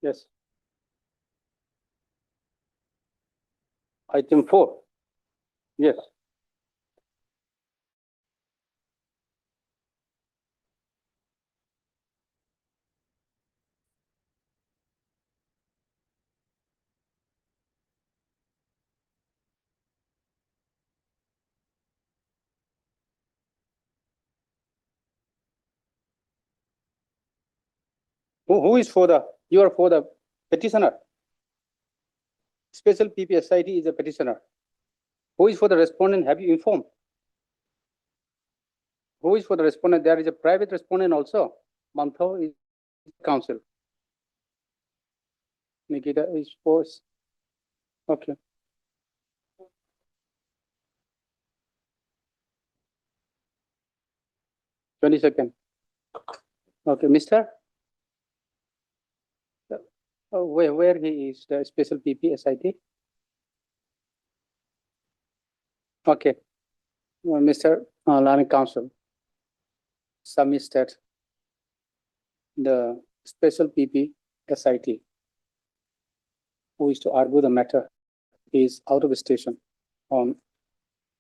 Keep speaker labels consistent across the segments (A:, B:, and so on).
A: Yes. Item 4. Yes. Who is for the, you are for the petitioner? Special PPSIT is a petitioner. Who is for the respondent? Have you informed? Who is for the respondent? There is a private respondent also. Mantho is counsel. Nikita is for. Okay. $20. Okay, Mister. Where he is the special PPSIT? Okay, Mr. Learning Council submitted the special PPSIT who is to argue the matter is out of station on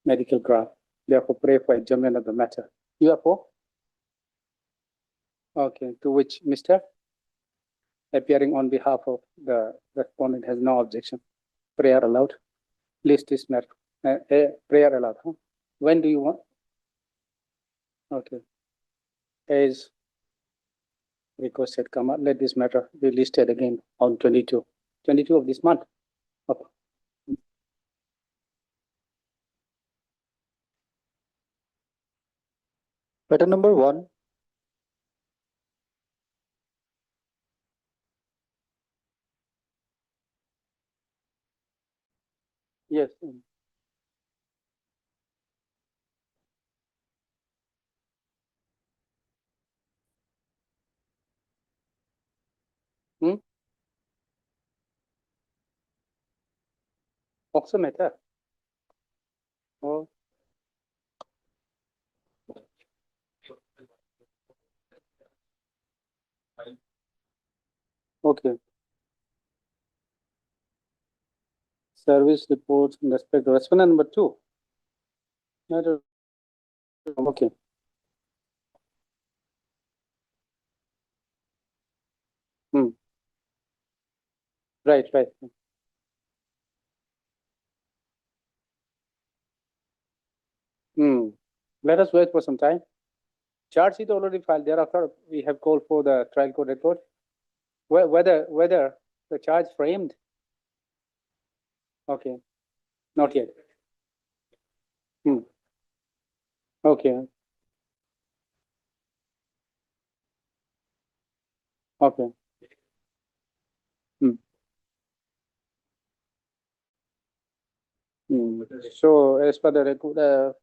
A: medical ground. Therefore, pray for adjournment of the matter. You are for? Okay, to which Mr. appearing on behalf of the respondent has no objection. Prayer allowed. List this matter. Prayer allowed. Huh? When do you want? Okay. As requested, come up, let this matter be listed again on 22 of this month. Okay.
B: Matter number 1.
A: Yes. Oximeter. Oh. Okay. Service reports in respect to respondent number 2. Okay. Right. Let us wait for some time. Charge sheet already filed. Thereafter, we have called for the trial court report. Whether the charge framed. Okay. Not yet. Okay. Okay. So as per the record,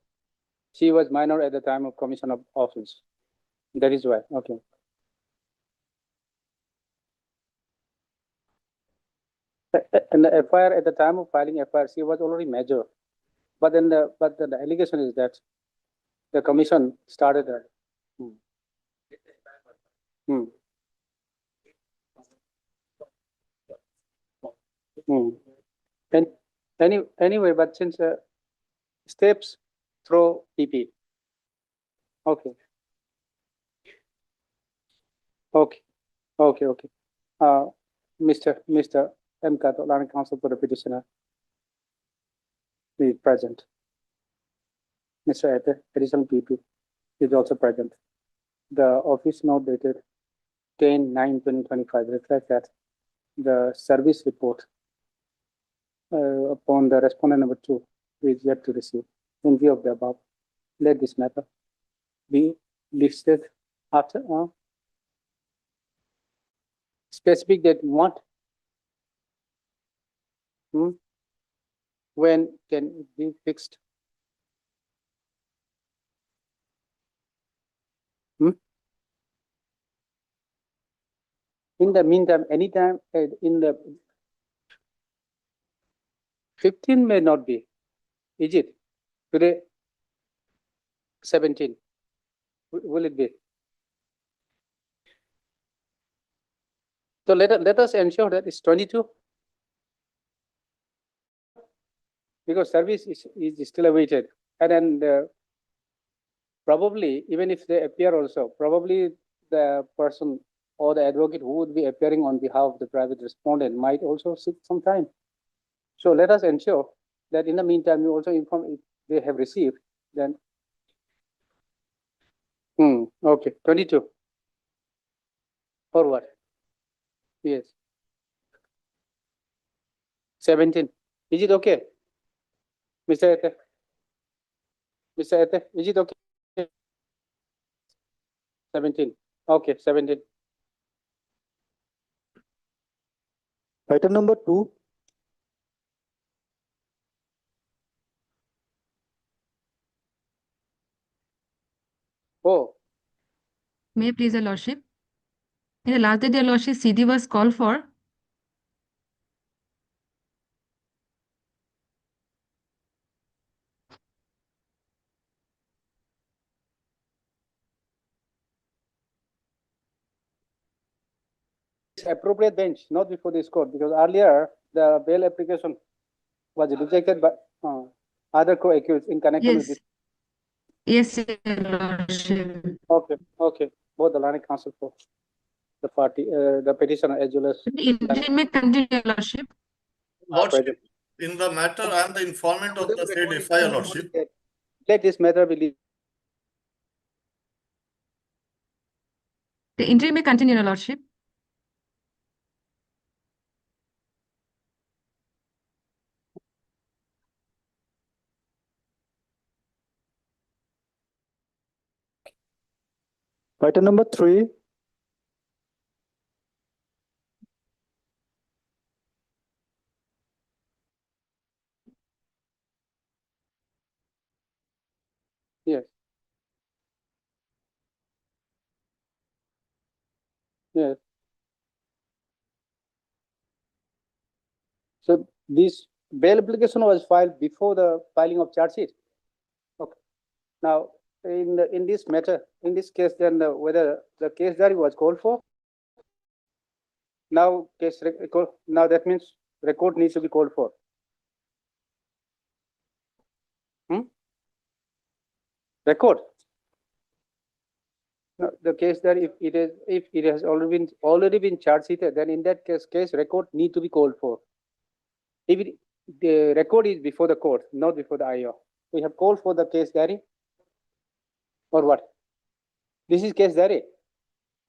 A: she was minor at the time of commission of offense. That is why. Okay. And the FIR at the time of filing FIR, she was already major. But then the allegation is that the commission started her. And anyway, but since steps through PP. Okay. Okay. Mr. M. Kato, Learning Council for the petitioner, is present. Mr. Ete, additional PP, is also present. The office note dated 10/9/2025 reflects that the service report upon the respondent number 2 is yet to receive. In view of the above, let this matter be listed after specific date. What? When can it be fixed? In the meantime, anytime in the 15 may not be. Is it? Today, 17. Will it be? So let us ensure that it's 22. Because service is still awaited. And then probably, even if they appear also, probably the person or the advocate who would be appearing on behalf of the private respondent might also sit some time. So let us ensure that in the meantime, you also inform if they have received, then. Okay, 22. Or what? Yes. 17. Is it okay? Mr. Ete? Mr. Ete, is it okay? 17. Okay, 17.
B: Item number 2.
A: Oh,
C: May I please, Your Lordship? In the last day, Your Lordship, CD was called for.
A: appropriate bench, not before this court, because earlier the bail application was rejected by other co-accused in connection with this.
C: Yes, Your Lordship.
A: Okay, okay. Both the learned counsel for the party, the petitioner as well as.
C: The interim may continue, Your Lordship.
D: Lordship, in the matter, I am the informant of the said FIR, Lordship.
A: Let this matter be.
C: The interim may continue, Your Lordship.
B: Item number 3.
A: Yes. Yes. So this bail application was filed before the filing of charge sheet. Okay. Now, in this matter, in this case, then whether the case diary was called for. Now now that means record needs to be called for. Record. No, the case that if it has already been charge sheeted, then in that case record need to be called for. If the record is before the court, not before the IO, we have called for the case diary, or what? This is case diary,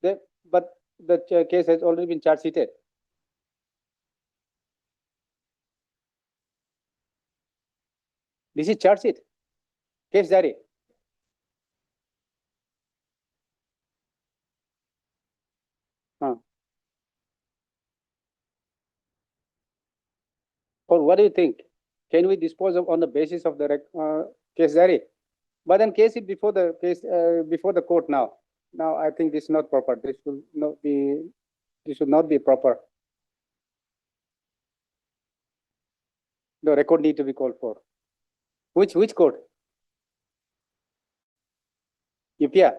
A: but the case has already been charge sheeted. This is charge sheet, case diary. Or what do you think? Can we dispose of on the basis of the case diary? But then case it before the case before the court now. Now I think this is not proper. This will not be. This should not be proper. The record need to be called for. Which court? UPIA.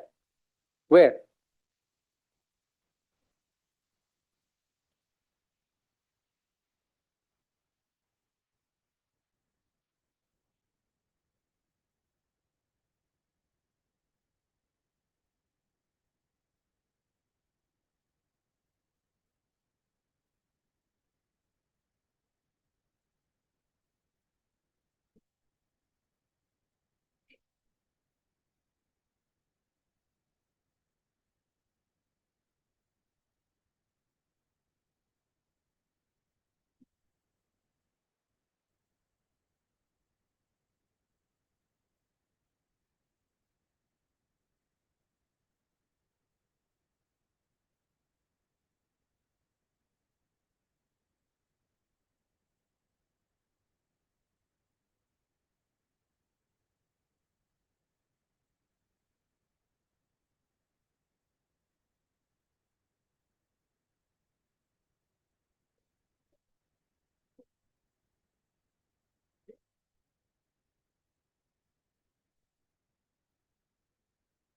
A: Where?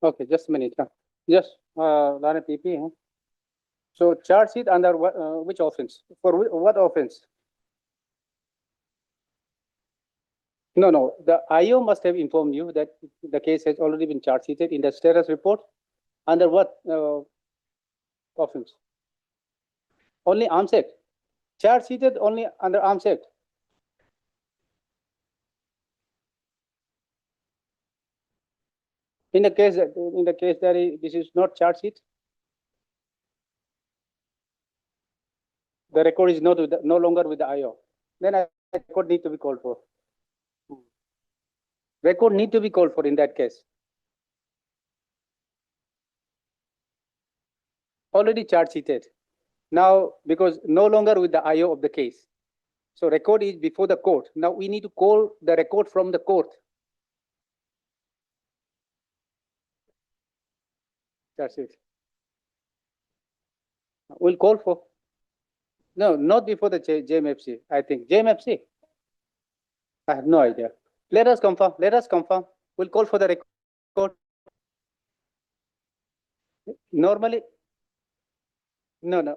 A: Okay, just a minute. Just PP. So charge sheet under what, which offense? For what offense? No, the IO must have informed you that the case has already been charge sheeted in the status report. Under what offense? Only Arms Act. Charge sheeted only under Arms Act. In the case that this is not charge sheet, the record is not with no longer with the IO. Then a record need to be called for. Record need to be called for in that case. Already charge sheeted. Now, because no longer with the IO of the case. So record is before the court. Now we need to call the record from the court. That's it. We'll call for. No, not before the JMFC, I think. JMFC? I have no idea. Let us confirm. Let us confirm. We'll call for the record. Normally, no.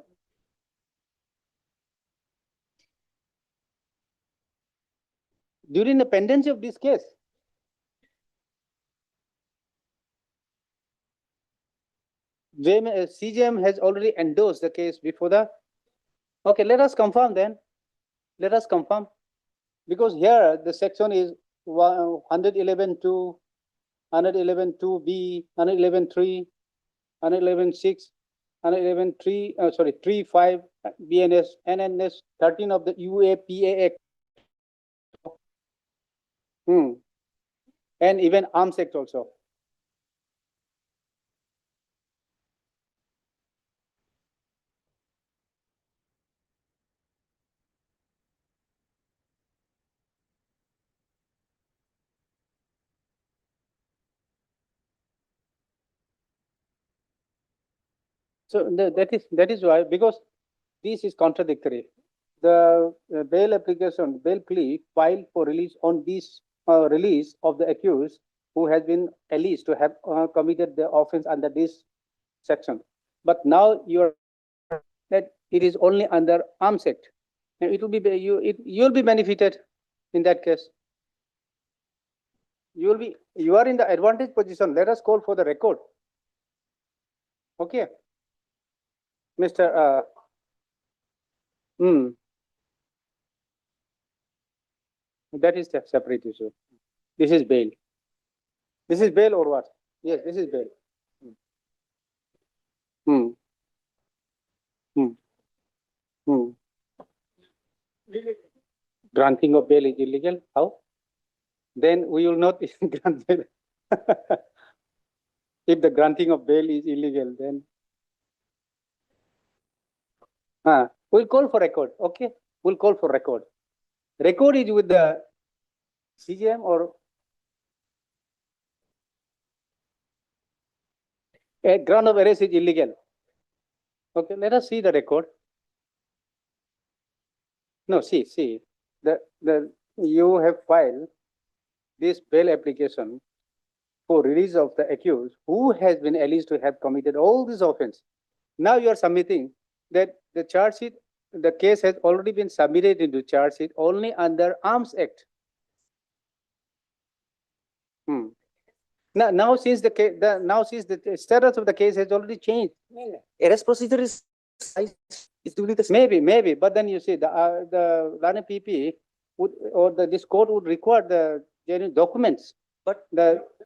A: During the pendency of this case, CJM has already endorsed the case before the. Okay, let us confirm then. Let us confirm. Because here the section is 111.2, 111.2B, 111.3, 111.6, 111.3, 3.5 BNS, NNS 13 of the UAPA Act. And even Arms Act also. So that is why, because this is contradictory. The bail application, bail plea filed for release on this release of the accused who has been alleged to have committed the offense under this section. But now you're that it is only under Arms Act. And it will be you'll be benefited in that case. You are in the advantage position. Let us call for the record. Okay. Mr. That is a separate issue. This is bail. This is bail or what? Yes, this is bail. Granting of bail is illegal. How? Then we will not grant bail. If the granting of bail is illegal, then we'll call for record. Okay, we'll call for record. Record is with the CJM or a ground of arrest is illegal. Okay, let us see the record. No, see, you have filed this bail application for release of the accused who has been alleged to have committed all these offenses. Now you are submitting that the charge sheet, the case has already been submitted into charge sheet only under Arms Act. Now since the case, the status of the case has already changed.
E: Arrest procedure is doing the same.
A: Maybe, but then you see the Lana PP would this court would require the genuine documents. But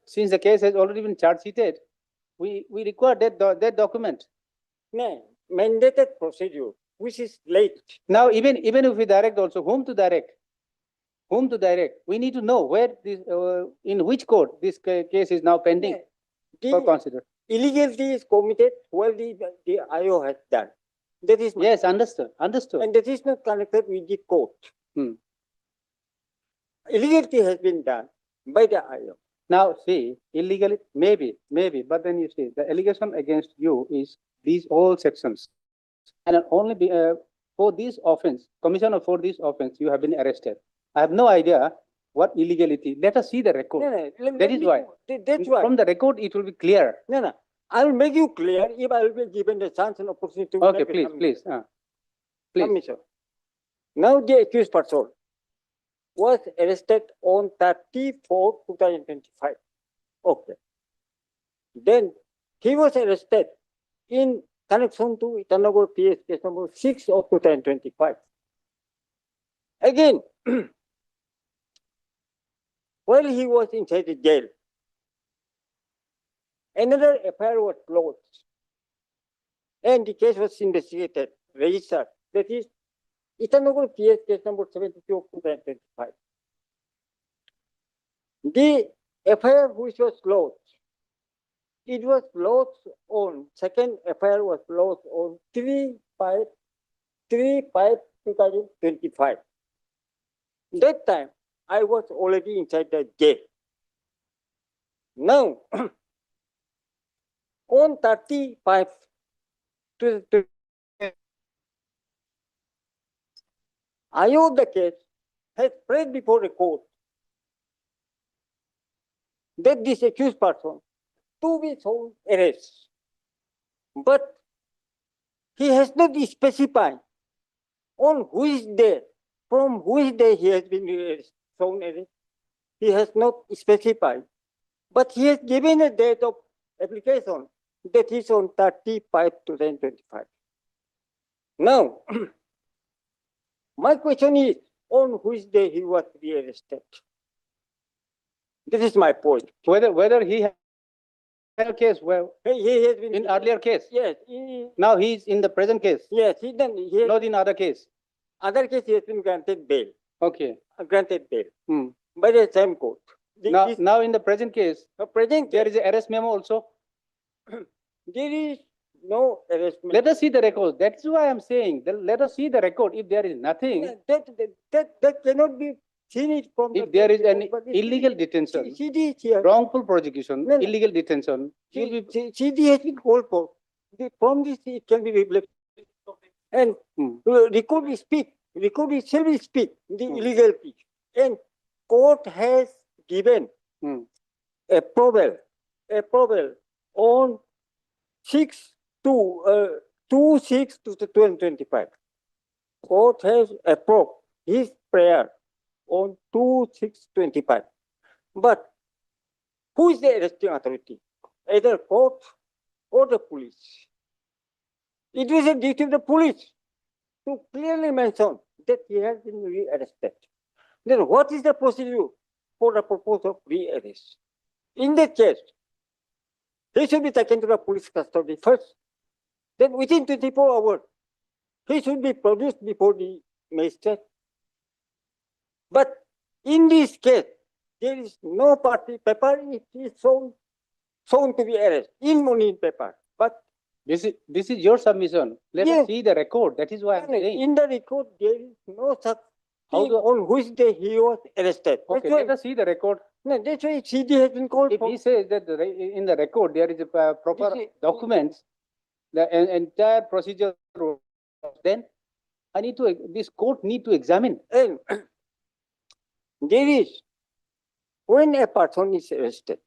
A: since the case has already been charge sheeted, we require that document.
E: No, mandated procedure, which is late.
A: Now, even if we direct also, whom to direct? Whom to direct? We need to know where this, in which court this case is now pending for consider.
E: Illegality is committed while the IO has done. That is
A: yes, understood.
E: And that is not connected with the court. Illegality has been done by the IO.
A: Now, see, illegally, maybe, but then you see, the allegation against you is these all sections. And only for this offense, commission for this offense, you have been arrested. I have no idea what illegality. Let us see the record.
E: No,
A: that is why.
E: That's why.
A: From the record, it will be clear.
E: No. I'll make you clear if I will be given the chance and opportunity to.
A: Okay,
E: make a
A: please,
E: submission.
A: please, please.
E: Submission. Now the accused person was arrested on 30/4/2025. Okay. Then he was arrested in connection to Itanagar PS case number 6 of 2025. Again, while he was inside the jail, another FIR was closed and the case was investigated, registered. That is Itanagar PS case number 72 of 2025. The FIR which was closed, it was closed on, second FIR was closed on 3/5/2025. That time, I was already inside the jail. Now, on 35 to I of the case has spread before the court that this accused person to be shown arrest. But he has not specified on which day, from which day he has been shown arrest. He has not specified. But he has given a date of application that is on 30/5/2025. Now, my question is, on which day he was rearrested? This is my point.
A: Whether he had a case, well,
E: He has been
A: in earlier case,
E: yes,
A: now he's in the present case,
E: yes, he done. He has,
A: not in other case.
E: other case he has been granted bail,
A: Okay.
E: granted bail
A: Hmm.
E: by the same court.
A: Now in the present case,
E: Present
A: there is an arrest memo also.
E: there is no arrestment.
A: Let us see the record. That's why I'm saying, let us see the record. If there is nothing,
E: That cannot be seen it from.
A: if there is an illegal
E: See
A: detention,
E: CD is here.
A: wrongful prosecution,
E: No, no.
A: illegal detention, you'll be,
E: CD has been called for. From this it can be reflected. And record is speak. Record itself is speak the illegality. And court has given approval on 2/6/2025. Court has approved his prayer on 2/6/25. But who is the arresting authority? Either court or the police. It was a duty of the police to clearly mention that he has been rearrested. Then what is the procedure for the purpose of rearrest? In that case, he should be taken to the police custody first. Then within 24 hours, he should be produced before the magistrate. But in this case, there is no party paper. It is shown to be arrested in money paper. But
A: this is your submission. Let
E: Yes.
A: us see the record. That is why I'm saying.
E: in the record, there is no such
A: How
E: thing
A: do-
E: on which day he was arrested.
A: Okay,
E: That's why,
A: let us see the record.
E: no, that's why CD has been called
A: If
E: for.
A: he says that in the record, there is a proper
E: This is-
A: documents, the entire procedure, then this court need to examine.
E: And there is, when a person is arrested,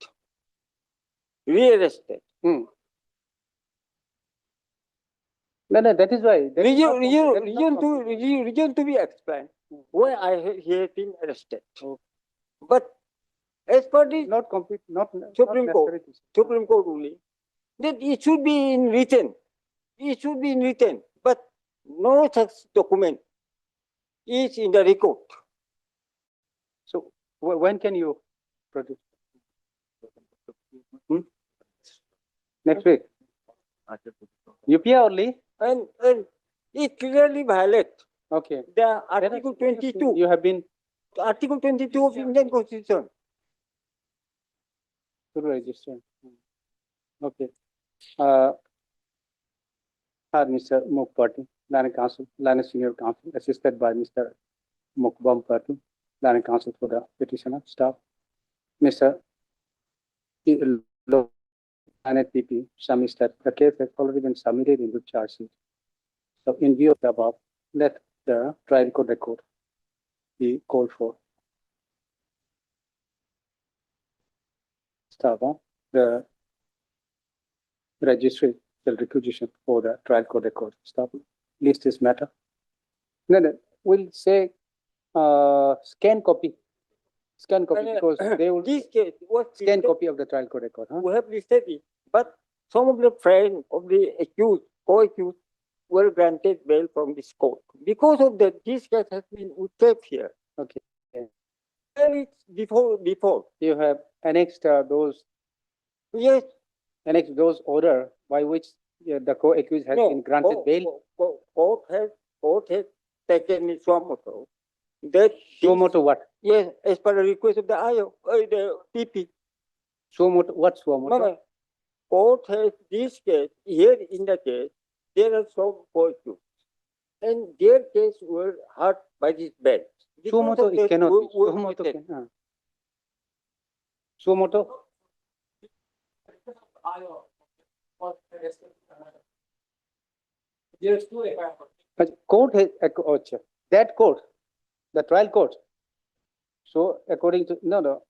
E: rearrested,
A: No, that is why. that is not- that is not
E: region to be explained why he has been arrested. But as per the
A: Not complete, not.
E: Supreme
A: not
E: Court.
A: necessary to-
E: Supreme Court ruling, that it should be in written. It should be in written, but no such document is in the record.
A: So when can you produce? Next week? UPI only?
E: And it clearly violates
A: Okay.
E: the
A: Let us-
E: Article 22,
A: You have been
E: Article 22 of Indian Constitution.
A: to register. Okay. Mr. Mukherjee, Line Council, Line Senior Counsel, assisted by Mr. Mukbam Party, Line Council for the petitioner staff. Mr. NTP submits that the case has already been submitted into charge sheet. So in view of the above, let the trial court record be called for. Staff, the registry the requisition for the trial court record. Stop. List this matter. No, we'll say scan copy. Scan copy because they will
E: This case was
A: scan
E: listed,
A: copy of the trial court record. Huh?
E: we have listed it, but some of the friends of the accused, co-accused, were granted bail from this court. Because of that, this case has been kept here.
A: Okay.
E: And it's before.
A: You have annexed those
E: Yes.
A: order by which the co-accused has been granted bail.
E: Court has taken it Suomoto. That
A: Suomoto what?
E: yes, as per the request of the IO, the PP.
A: Suomoto what? Suomoto?
E: No. Court has this case, here in the case, there are some co-accused. And their case were heard by this bench. Because
A: Suomoto
E: of
A: it
E: that,
A: cannot be.
E: we-
A: Suomoto can. Suomoto. But court has that court, the trial court. So according to no,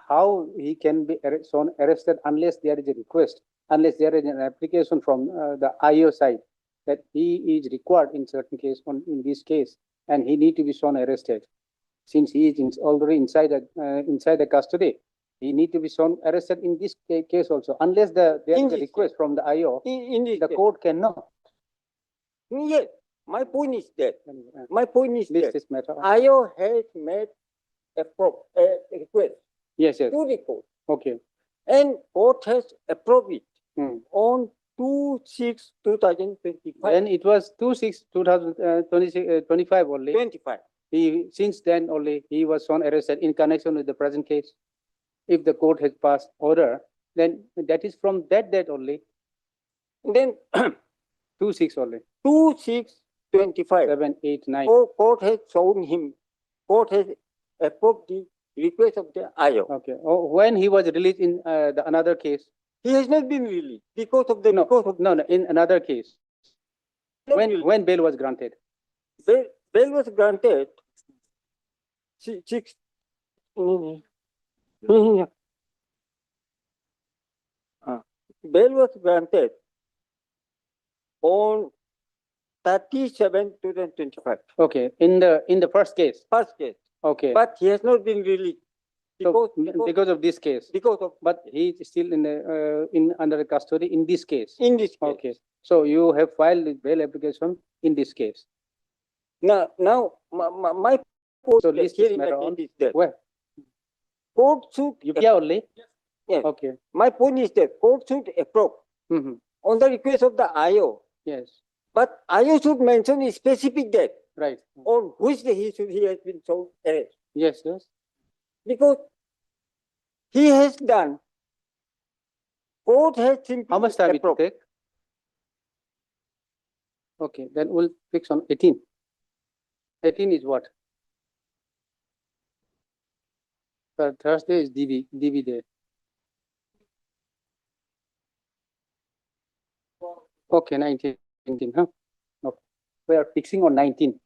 A: how he can be arrested unless there is a request, unless there is an application from the IO side that he is required in certain case in this case, and he need to be shown arrested. Since he is already inside the custody, he need to be shown arrested in this case also. Unless there
E: In
A: is a
E: this
A: request from the IO,
E: in this
A: the
E: case.
A: court cannot.
E: Yes, my point is that.
A: Anyway,
E: My point is
A: List
E: that
A: this matter.
E: IO has made a request
A: Yes, yes.
E: to the court,
A: Okay.
E: and court has approved it
A: Hmm.
E: on 2/6/2025.
A: Then it was 2/6/2025 only.
E: 25.
A: Since then only he was shown arrested in connection with the present case. If the court has passed order, then that is from that date only,
E: Then
A: 2/6 only,
E: 2/6/25.
A: 7, 8, 9.
E: Court has shown him. Court has approved the request of the IO.
A: Okay. Oh, when he was released in the another case?
E: He has not been released because of the
A: No, in another case.
E: Not released.
A: When bail was granted?
E: Bail was granted. Six. Bail was granted on 37/2025.
A: Okay. In the first case.
E: First case,
A: Okay.
E: but he has not been released
A: So,
E: because
A: of this case.
E: because of
A: But he is still in under custody in this case.
E: in this case.
A: Okay. So you have filed the bail application in this case.
E: Now my point
A: So
E: is
A: list
E: here
A: this
E: in
A: matter
E: the
A: on.
E: case is that
A: Where?
E: court should.
A: UPI only?
E: Yes.
A: Okay.
E: My point is that court should approve
A: Mhm.
E: on the request of the IO,
A: Yes,
E: but IO should mention a specific date
A: right.
E: on which day he has been shown arrest.
A: Yes, yes.
E: Because he has done. Court has simply.
A: How much time it will
E: approved.
A: take? Okay, then we'll fix on 18. 18 is what? Thursday is DV day. Okay, 19, huh? Okay. We are fixing on 19.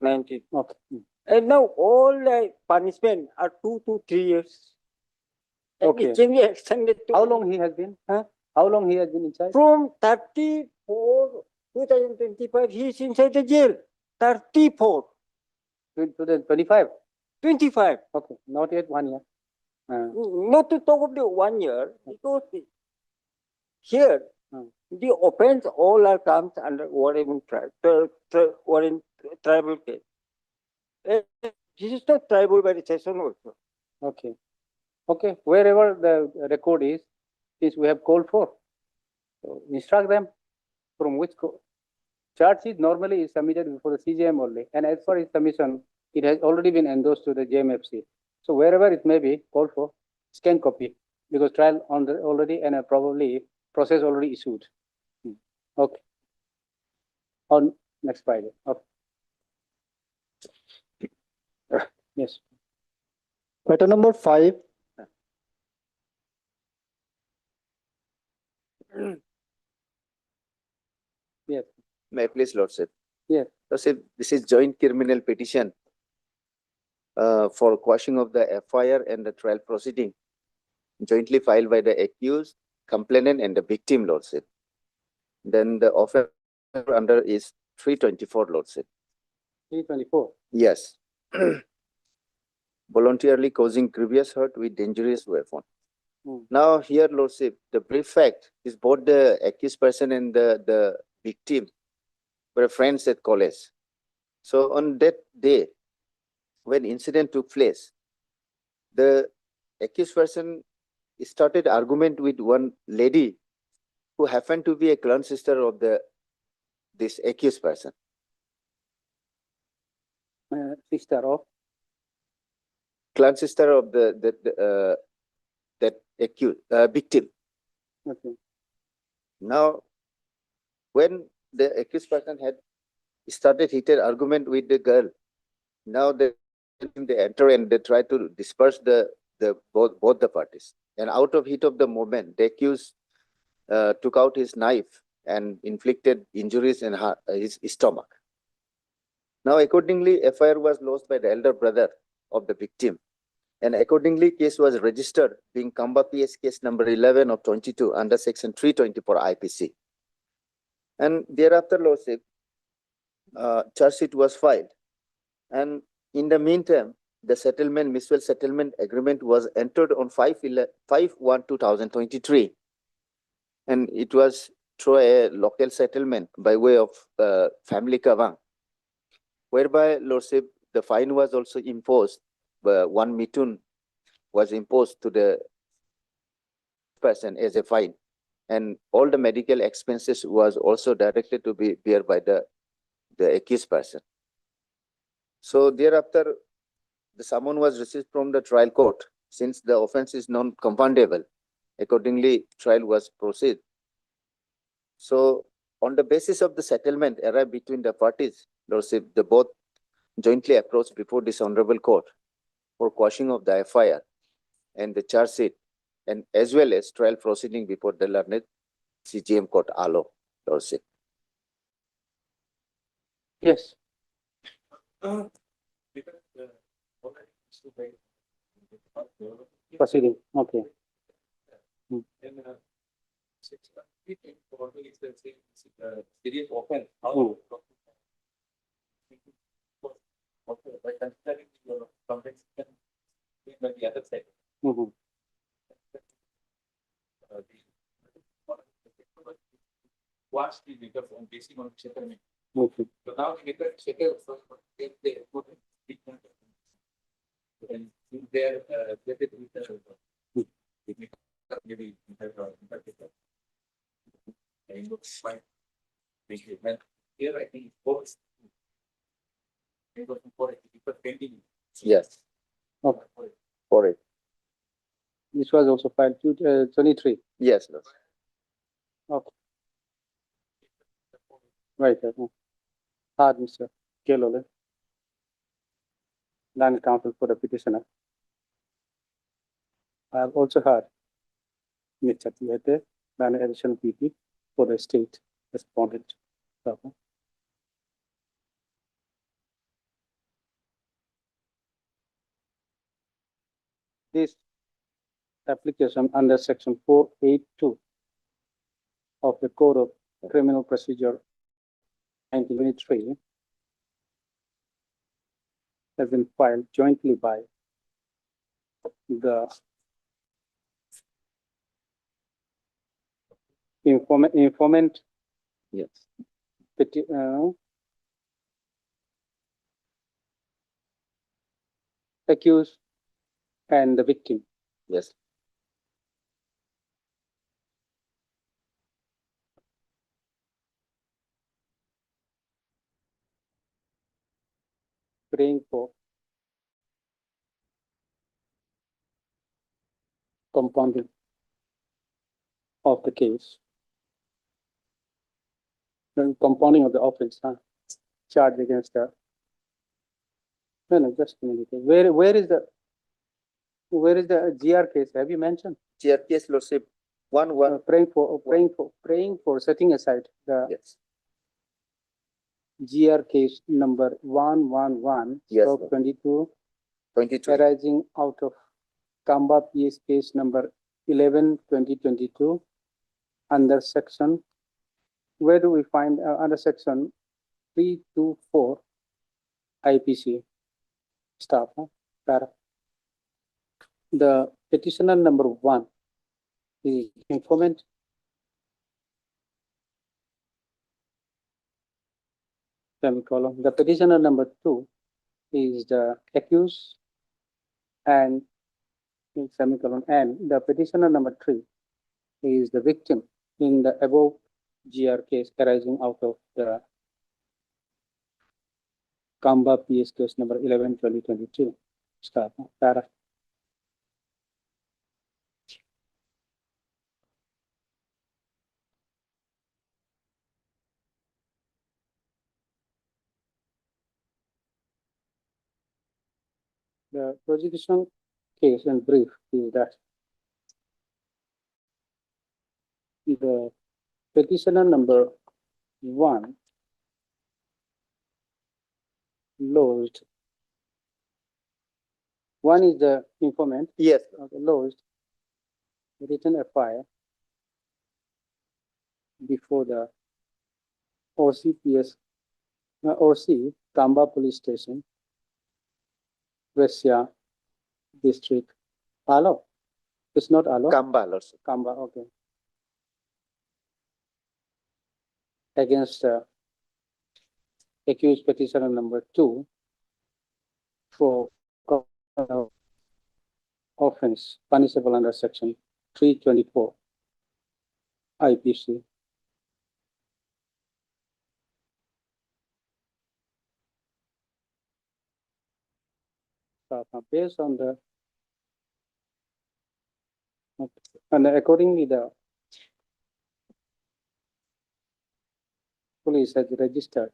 E: 19.
A: Okay.
E: And now all the punishment are 2 to 3 years. And
A: Okay.
E: it can be extended to.
A: How long he has been?
E: Huh?
A: How long he has been inside?
E: From 34/2025, he is inside the jail. 34,
A: 2025.
E: 25.
A: Okay, not yet 1 year.
E: Not to talk of the 1 year, because here, the offense all are comes under Warren tribe, Warren tribal case. This is not tribal by the session also.
A: Okay. Okay, wherever the record is, since we have called for, so instruct them from which charge sheet normally is submitted before the CJM only. And as for its submission, it has already been endorsed to the JMFC. So wherever it may be called for, scan copy, because trial on the already and probably process already issued. Okay. On next Friday. Okay. Yes.
B: Matter number 5,
A: Yes.
F: May I please, Lordship?
A: Yes.
F: Lordship, this is joint criminal petition for quashing of the FIR and the trial proceeding jointly filed by the accused complainant and the victim, Lordship. Then the offense under is 324, Lordship.
A: 324.
F: Yes. Voluntarily causing grievous hurt with dangerous weapon.
A: Hmm.
F: Now here, Lordship, the brief fact is both the accused person and the victim were friends at college. So on that day, when incident took place, the accused person started argument with one lady who happened to be a clone sister of this accused person.
A: Sister of.
F: Clone sister of that accused victim.
A: Okay.
F: Now, when the accused person had started heated argument with the girl, now they enter and they try to disperse both the parties. And out of heat of the moment, the accused took out his knife and inflicted injuries in his stomach. Now, accordingly, FIR was lodged by the elder brother of the victim. And accordingly, case was registered being Kamba PS case number 11 of 22 under section 324 IPC. And thereafter, Lordship, charge sheet was filed. And in the meantime, the settlement, mutual settlement agreement was entered on 5/1/2023. And it was through a local settlement by way of family Kavang, whereby, Lordship, the fine was also imposed. 1 mitun was imposed to the person as a fine. And all the medical expenses was also directed to be bear by the accused person. So thereafter, the summon was received from the trial court. Since the offense is non-compoundable, accordingly, trial was proceeded. So on the basis of the settlement arrived between the parties, Lordship, the both jointly approached before this honorable court for quashing of the FIR and the charge sheet, and as well as trial proceeding before the learned CGM court, Alo, Lordship.
A: Yes. Proceeding. Okay. Mhm.
G: Vastly bigger from basing on settlement.
A: Okay.
G: So now we can settle for the and there get it with maybe and looks fine. Here I think both pending.
F: Yes,
A: Okay.
F: for it.
A: This was also filed 23.
F: Yes, Lord.
A: Okay. Right. Hard, Mr. Kelole. Land counsel for the petitioner. I have also heard Mr. Tiete, land additional PP for the state respondent. This application under section 482 of the Code of Criminal Procedure 1923 has been filed jointly by the informant,
F: Yes.
A: Accused, and the victim.
F: Yes.
A: Praying for compounding of the case. The compounding of the offense, charge against the. No, just a minute. Where is the GR case? Have you mentioned?
F: GRPS, Lordship, one.
A: Praying for setting aside the
F: Yes.
A: GR case number 111
F: Yes,
A: stroke
F: sir.
A: 22
F: 22.
A: arising out of Kamba PS case number 11/2022 under section, where do we find, under section 324 IPC staff, para. The petitioner number 1 is informant. Semicolon. The petitioner number 2 is the accused and semicolon, and the petitioner number 3 is the victim in the above GR case arising out of the Kamba PS case number 11/2022. Start. Para. The prosecution case in brief is that the petitioner number 1 lodged. 1 is the informant.
F: Yes,
A: Lodged written FIR before the OCPS, OC Kamba Police Station, Vesya District. Alo? It's not Alo?
F: Kambal also.
A: Kamba, okay. Against accused petitioner number 2 for offense punishable under section 324 IPC. Based on the and accordingly the police has registered.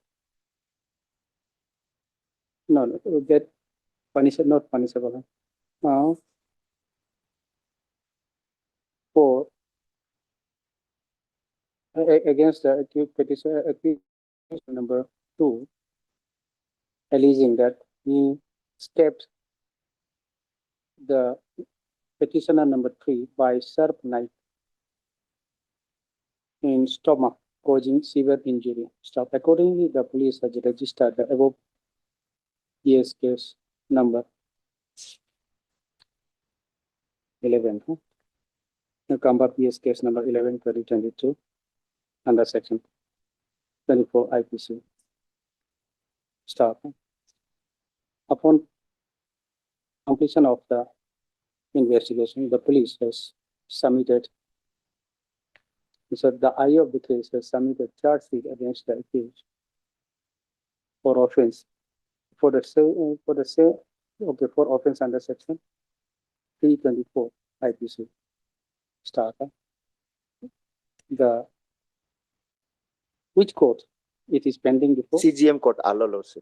A: No, get punishable, not punishable. For against the accused petitioner, accused number 2, alleging that he stabbed the petitioner number 3 by sharp knife in stomach, causing severe injury. Stop. Accordingly, the police has registered the above PS case number 11. The Kamba PS case number 11/2022 under section 24 IPC. Stop. Upon completion of the investigation, the police has submitted. So the IO of the case has submitted charge sheet against the accused for offense for offense under section 324 IPC. Start. The which court it is pending before?
F: CGM court, Alo also.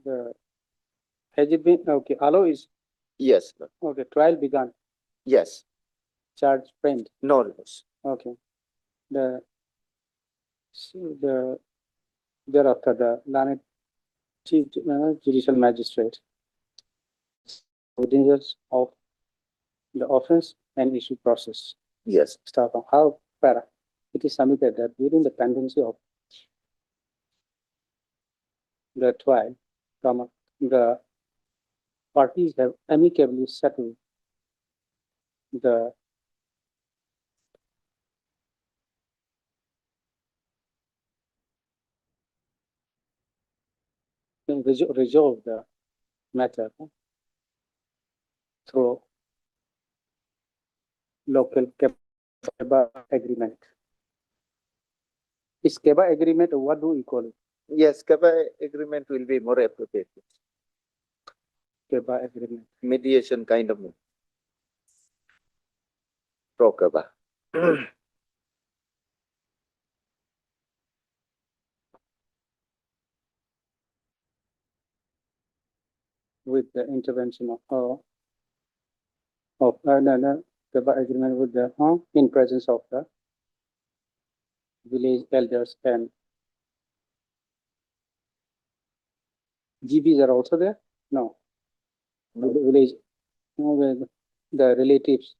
A: The has it been okay? Alo is
F: Yes,
A: okay. Trial begun.
F: yes,
A: Charge framed.
F: no loss.
A: Okay. The thereafter the learned chief judicial magistrate details of the offense and issue process.
F: Yes,
A: Start on how para it is submitted that during the pendency of the trial, the parties have amicably settled the resolve the matter through local KEBA agreement. Is KEBA agreement, what do we call it?
F: yes, Kaba agreement will be more appropriate.
A: KEBA agreement.
F: Mediation kind of pro Kaba.
A: With the intervention of KEBA agreement with the in presence of the village elders and GBs are also there? No. The village, with the relatives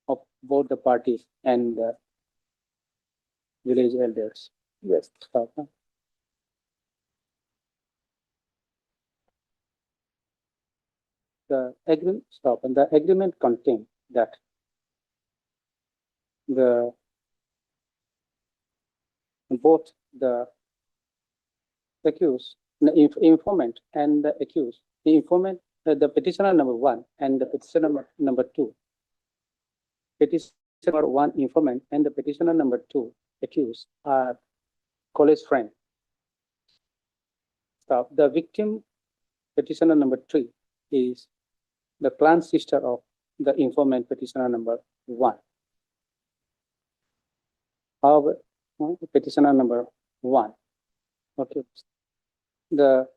A: of both the parties and the village elders.
F: Yes.
A: Stop. Huh? The agreement, stop, and the agreement contained that both the accused, the informant and the accused, the informant, the petitioner number 1 and the petitioner number 2, petitioner number 1 informant and the petitioner number 2 accused are college friend. Stop. The victim, petitioner number 3, is the clan sister of the informant, petitioner number 1. However, petitioner number 1. Okay. The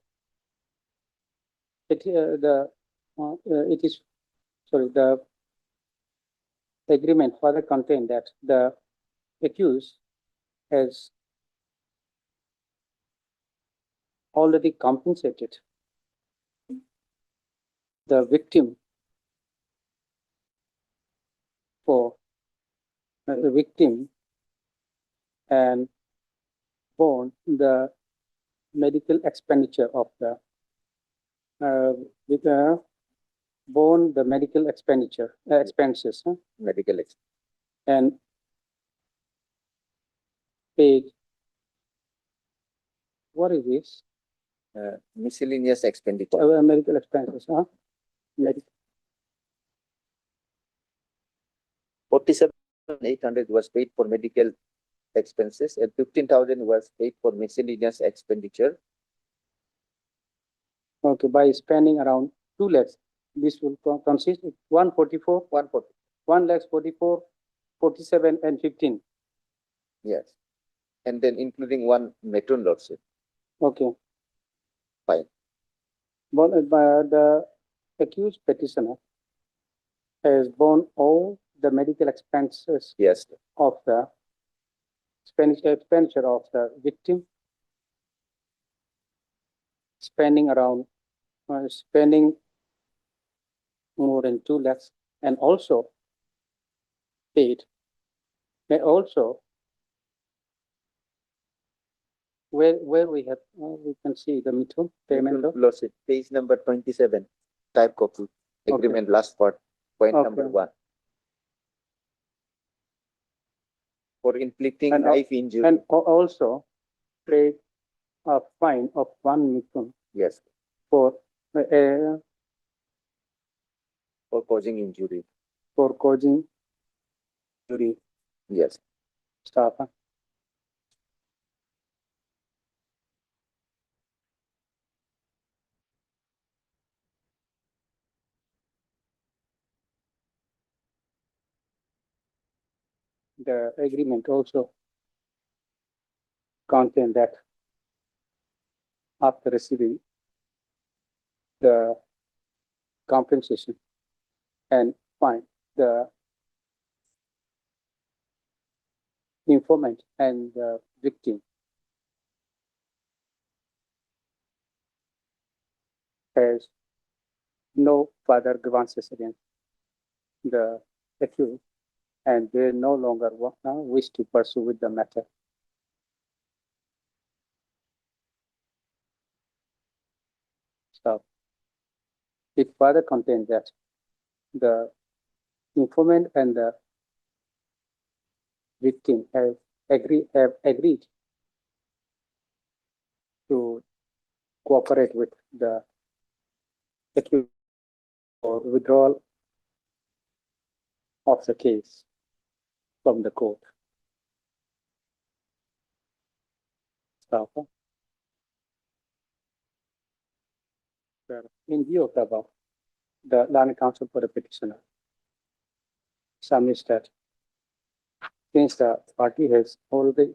A: agreement further contained that the accused has already compensated the victim for the victim and borne the medical expenditure of the borne the medical expenditure expenses
F: Medical ex-
A: and paid. What is this?
F: miscellaneous expenditure.
A: Medical expenses, huh? Medical.
F: 47,800 was paid for medical expenses and 15,000 was paid for miscellaneous expenditure.
A: Okay, by spending around 2 lakhs, this will consist of 144,
F: 140.
A: 1 lakhs 44, 47, and 15.
F: Yes. And then including one matron lordship.
A: Okay.
F: Fine.
A: But the accused petitioner has borne all the medical expenses
F: Yes.
A: of the expenditure of the victim, spending around spending more than 2 lakhs, and also paid. May also where we have we can see the method payment of
F: Lordship, page number 27, type copy, agreement last part, point number
A: Okay.
F: 1. For inflicting
A: And,
F: knife injury.
A: and also paid a fine of 1 mithun
F: Yes.
A: for
F: For causing injury.
A: causing injury
F: Yes.
A: staff. Huh? The agreement also contain that after receiving the compensation and fine, the informant and the victim has no further grievances against the accused, and they no longer wish to pursue with the matter. So it further contains that the informant and the victim have agreed to cooperate with the accused for withdrawal of the case from the court. So, in view of the above, the learned counsel for the petitioner submits that since the party has already,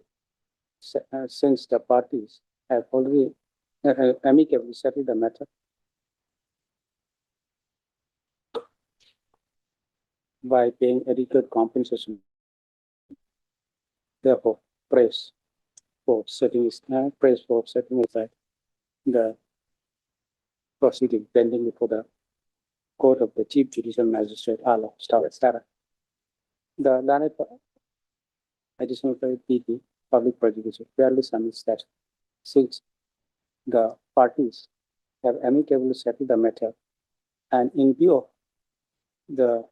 A: since the parties have already amicably settled the matter, by paying adequate compensation, therefore praise for setting aside the proceeding pending before the court of the Chief Judicial Magistrate, Allah, Star, Sarah. The learned additional PT public prejudice fairly submits that since the parties have amicably settled the matter and in view of the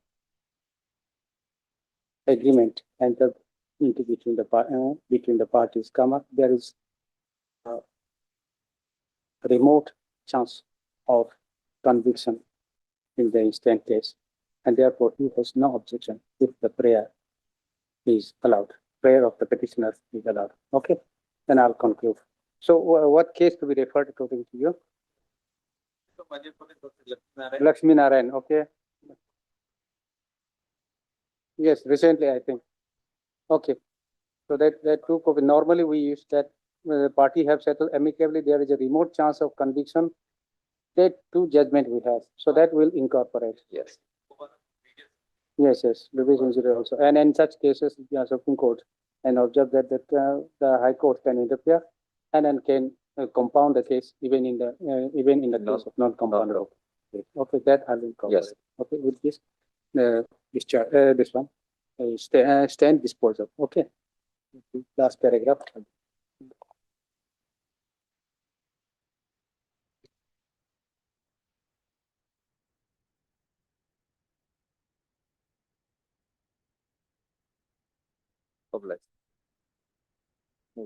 A: agreement entered into between the parties, there is a remote chance of conviction in the instant case, and therefore he has no objection if the prayer is allowed. Prayer of the petitioner is allowed. Okay, then I'll conclude. So, what case to be referred according to you? Lakshmi Narayan. Okay. Yes, recently I think. Okay. So that two copy. Normally we use that when the party have settled amicably, there is a remote chance of conviction. That two judgment we have. So that will incorporate.
F: Yes.
A: Yes, yes, revision zero also. And in such cases, the Supreme Court and observe that the High Court can interfere and then can compound the case even in the case of non-compounded. Okay, that I will cover.
F: Yes.
A: Okay, with this, discharge, this one, stand disposal. Okay. Last paragraph.
F: Of life.